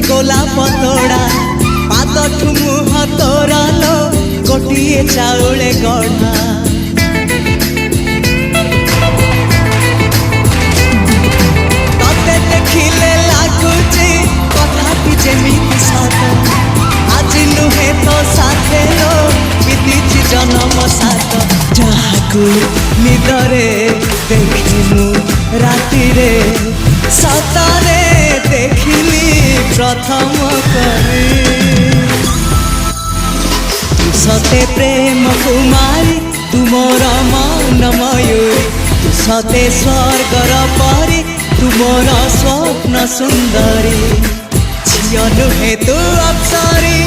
गोलाप तोड़ा पाद मुह तोरा लो गोटे चाउले गढ़ा तते देखिले लागुची कथाटी जेमिति सत आज नुहे तो साथे लो बीतीची जन्म सात जहाकू निदरे देखिमु राति रे सतरे देखिली प्रथम करे तू सते प्रेम कुमारी तुमर मन मयूरी तू सते स्वर्गर परी तुमर स्वप्न सुंदरी झियो नुहे तू अप्सरी